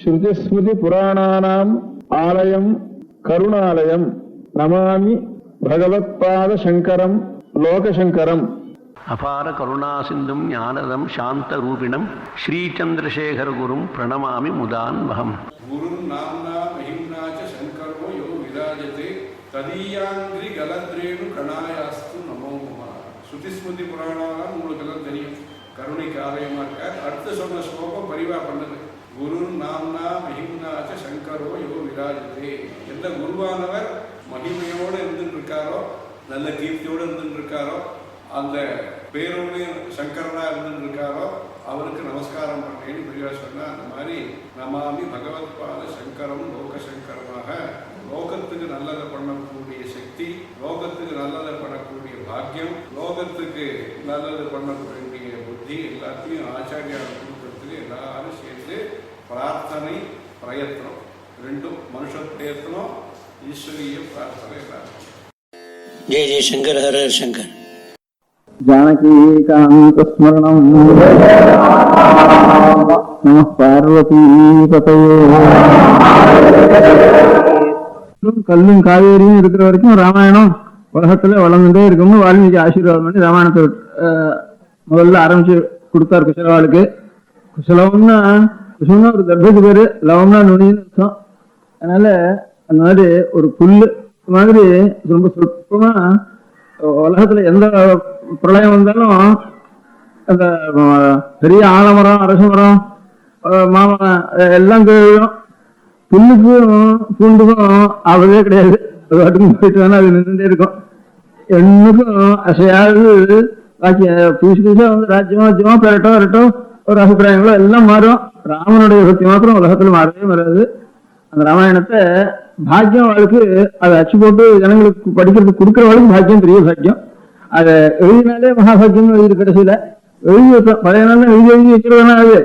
ஸ்ருதிஸ்மிருதி புராணானாம் ஆலயம் கருணாலயம் நமாமி பகவத்பாத சங்கரம் லோகசங்கரம். அபார கருணா சிந்தும் ஞானதம் சாந்த ரூபிணம் ஸ்ரீச்சந்திரசேகர குரும் பிரணமாமி முதான்வகம். குரும் நாம்னா மஹிம்னாச்ச சங்கரோ யோ விராஜதே ததீயாங்கிரி கலத்ரேனு கணாயாஸ்து நமோ நமः. ஸ்ருதிஸ்மிருதி புராணாலாம் உங்களுக்கு எல்லாம் தெரியும், கருணைக்கு ஆலயமா இருக்கார். அடுத்து சொன்ன ஸ்லோகம் பரிவா பண்ணது. குரு நாம்னா மஹிம்னாச்ச சங்கரோ யோ விராஜதே. எந்த குருவானவர் மகிமையோடு இருந்துட்டு இருக்காரோ, நல்ல கீர்த்தியோடு இருந்துட்டு இருக்காரோ, அந்த பேரோடு சங்கரனா இருந்துட்டு இருக்காரோ அவருக்கு நமஸ்காரம் பண்ணேன்னு பெரியவா சொன்னா. அந்த மாதிரி நமாமி பகவத்பாத சங்கரம் லோகசங்கரமாக லோகத்துக்கு நல்லதை பண்ணக்கூடிய சக்தி, லோகத்துக்கு நல்லதை பண்ணக்கூடிய பாக்கியம், லோகத்துக்கு நல்லது பண்ணக்கூடிய புத்தி எல்லாத்தையும் ஆச்சாரியார் கொடுக்கறதுக்கு எல்லாரும் சேர்ந்து பிரார்த்தனை பிரயத்னம் ரெண்டும், மனுஷ பிரயத்னம் ஈஸ்வரிய பிரார்த்தனை எல்லாரும். ஜெய ஜெயசங்கர் ஹர ஹர சங்கர். ஜானகீகாந்தஸ்மரணம் நம பார்வதி பதயே. கல்லும் காவேரியும் இருக்கிற வரைக்கும் ராமாயணம் உலகத்துல வளர்ந்துட்டே இருக்கும்னு வால்மீகி ஆசீர்வாதம் பண்ணி ராமாயணத்தை முதல்ல ஆரம்பிச்சு கொடுத்தார் குசலவாளுக்கு. குசலம்னா ஒரு கர்ப்பத்துக்கு பேரு, லவம்னா நுனின்னு அர்த்தம். அதனால அந்த மாதிரி ஒரு புல்லு மாதிரி ரொம்ப சொற்பமா உலகத்துல எந்த பிரளயம் வந்தாலும் அந்த பெரிய ஆலமரம், அரச மரம், மாமரம் எல்லாம் கழியும். புல்லுக்கும் பூண்டுக்கும் ஆவதே கிடையாது. அது வாட்டுக்கும் போயிட்டு வேணா அது நின்றுட்டே இருக்கும். என்னுக்கும் அசையாது. பாக்கி புதுசு புதுசா வந்து ராஜ்யமா வச்சுமா பெறட்டோ ஒரு அபிப்பிராயங்களோ எல்லாம் மாறும். ராமனுடைய பக்தி மாத்திரம் உலகத்துல மாறவே மாறாது. அந்த ராமாயணத்தை பாக்கியம் வாழ்க்கை அதை அச்சு போட்டு ஜனங்களுக்கு படிக்கிறதுக்கு கொடுக்குறவளுக்கு பாக்கியம், பெரிய பாக்கியம். அதை எழுதினாலே மகாபாக்கியம் எழுதி கடைசியில எழுதி வைப்பேன். பழைய நாள் எழுதி வைக்கிறதுனா அது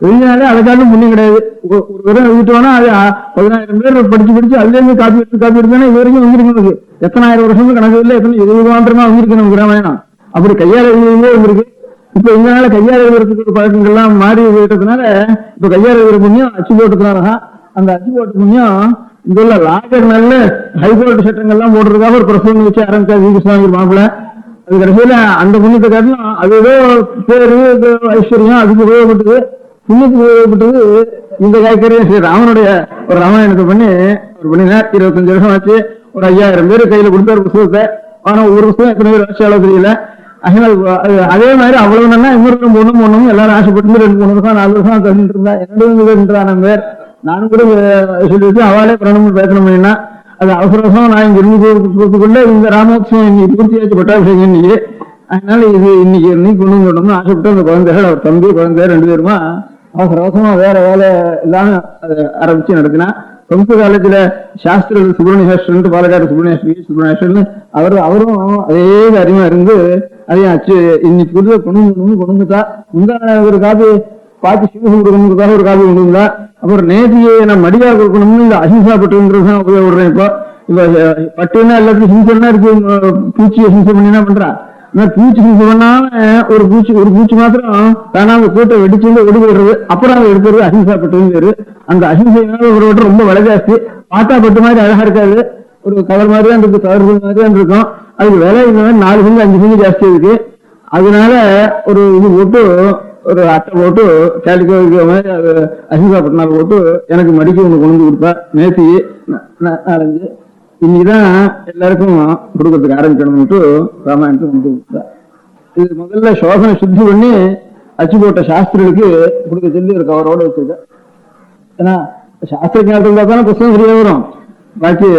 எழுதினாலே அதுக்காலும் புண்ணியம் கிடையாது. ஒரு விதம் எழுதிட்டோம்னா அது 10,000 பேர் படிச்சு அதுல இருந்து காப்பி எடுத்தானே இது வரைக்கும் வந்திருக்கு. எத்தனை ஆயிரம் வருஷம் கணக்கு இல்லை, எத்தனை 20 ஆண்டுமா வந்திருக்கு நமக்கு ராமாயணம். அப்படி கையால் எழுதியே வந்திருக்கு. இப்ப இதனால கையால் எழுதுறதுக்கு பழக்கங்கள்லாம் மாறி போயிட்டதுனால இப்ப கையால் எழுதுற புண்ணியம் அச்சு போட்டதுனாலதான். அந்த அச்சு போட்ட புண்ணியம் இங்குள்ள லாகர் நல்ல ஹைகோர்ட் சட்டங்கள்லாம் போடுறதுக்காக ஒரு பிரசவம் வச்சு ஆரம்பிச்சா கிருஷ்ணாங்கிற மாப்பிள்ள. அது கடைசியில அந்த புண்ணியத்தை காட்டிலும் அது ஏதோ பேரு ஐஸ்வர்யம் அதுக்கு உபயோகப்பட்டது, புண்ணியத்துக்கு உபயோகப்பட்டது. இந்த காய்கறியும் சரி ராமனுடைய ஒரு ராமாயணத்தை பண்ணி ஒரு பண்ணினார். 25 வருஷம் ஆச்சு. ஒரு 5000 பேர் கையில கொடுத்தாரு புத்தகத்தை. ஆனா ஒரு புத்தகம் எத்தனை பேர் ஆட்சியாளர் தெரியல. அதே மாதிரி அவ்வளவு நல்லா இன்னொரு பொண்ணும் எல்லாரும் ஆசைப்பட்டு 2-3 வருஷம் 4 வருஷம் தந்துட்டு இருந்தா. என்னோட பேர் நானும் கூட சொல்லி வச்சு அவளே பிரணம் பேசணும்னா அது அவசரம். நான் இங்க இருந்து இந்த ராமோத்சவம் இன்னைக்கு பூர்த்தியாச்சு, பட்டாபிஷேகம் இன்னைக்கு. அதனால இது இன்னைக்கு கொண்டு வரணும்னு ஆசைப்பட்டு அந்த குழந்தைகள், அவர் தம்பி குழந்தை 2 பேருமா அவசரமா வேற வேலை எல்லாம் அதை ஆரம்பிச்சு நடத்தினா. சமஸ்கிருத காலேஜ்ல சாஸ்திர சுப்பிரமணிய பாலக்காடு சுப்பிரமணியன்னு அவரும் அதே காரியமா இருந்து அதையும் அச்சு இன்னைக்கு கொண்டுட்டா. முந்தான ஒரு காப்பி பாத்தி சிவசம் கொடுக்கணுங்கிறதுக்காக ஒரு காப்பி கொண்டு வந்தா. அப்புறம் நேற்றையை நான் மடியார் கொடுக்கணும்னு இந்த அஹிம்சா பட்டுங்கிறது உபயோகப்படுறேன். இப்ப பட்டுன்னா எல்லாத்துக்கும் ஹிம்சன்னா இருக்கு. பூச்சியை ஹிம்சை பண்ணி என்ன பண்றா, பூச்சி ஹிம்சை பண்ணாம ஒரு பூச்சி மாத்திரம் தானா கூட்டை வெடிச்சு ஒடி போடுறது, அப்புறம் அதை எடுக்கிறது அஹிம்சா பட்டுன்னு பேரு. அந்த அஹிம்சைனால ஒரு வட்டம் ரொம்ப விலை ஜாஸ்தி. பாட்டா பட்டு மாதிரி அழகா இருக்காது, ஒரு கவர் மாதிரி தான் இருக்கு, கவர் மாதிரி தான் இருக்கும். அதுக்கு விலை இந்த மாதிரி 4 பங்கு 5 பங்கு ஜாஸ்தி இருக்கு. அதனால ஒரு இது போட்டு ஒரு அட்டை போட்டு கேலிக்கோ வைக்கிற மாதிரி அஹிம்சா பட்டினால் போட்டு எனக்கு மடிக்க ஒன்று கொண்டு கொடுத்தா. நேற்று 4-5 இன்னைக்குதான் எல்லாருக்கும் கொடுக்கறதுக்கு ஆரம்பிக்கணும்ட்டு ராமாயணத்தை கொண்டு கொடுத்தா. இது முதல்ல சோதனை சுத்தி பண்ணி அச்சு போட்ட சாஸ்திரிகளுக்கு கொடுக்க சொல்லி ஒரு கவரோட வச்சிருக்க. ஏன்னா சாஸ்திர ஞாபகம் தானே புத்தகம் சரியா வரும். பாக்கி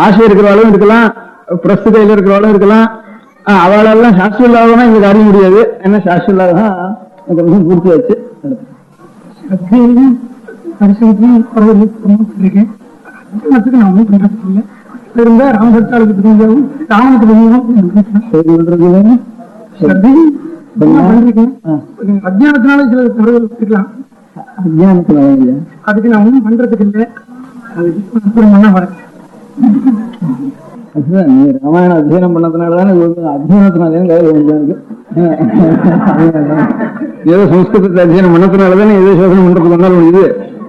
ஆசை இருக்கிறவாளும் இருக்கலாம், பிரஸ் கையில இருக்கிறவாளும் இருக்கலாம். அவளெல்லாம் சாஸ்திரம் இல்லாதனா இங்க அறிய முடியாது. ஏன்னா சாஸ்திரம் இல்லாதான் பூர்த்தி ஆச்சு. நான் ஒன்றும் பண்றதுக்கு இல்லை. இருந்தா ராமபக்தாளுக்கு தெரிஞ்சாலும் ராமனுக்கு தெரியும். அஜ்ஞானத்தினால சில தவறுகள் இருக்கலாம். அஜ்ஞானத்தினால இல்ல, அதுக்கு நான் ஒன்றும் பண்றதுக்கு இல்லை. அது வரேன். நீ ராமாயணம் அத்தியனம் பண்ணதுனாலதான் அத்தியனத்தினாலே ஏதோ சம்ஸ்கிருதத்தை அத்தியனம் பண்ணதுனாலதானே ஏதோ சோதனை பண்றதுக்கு வந்தாலும் இது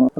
நம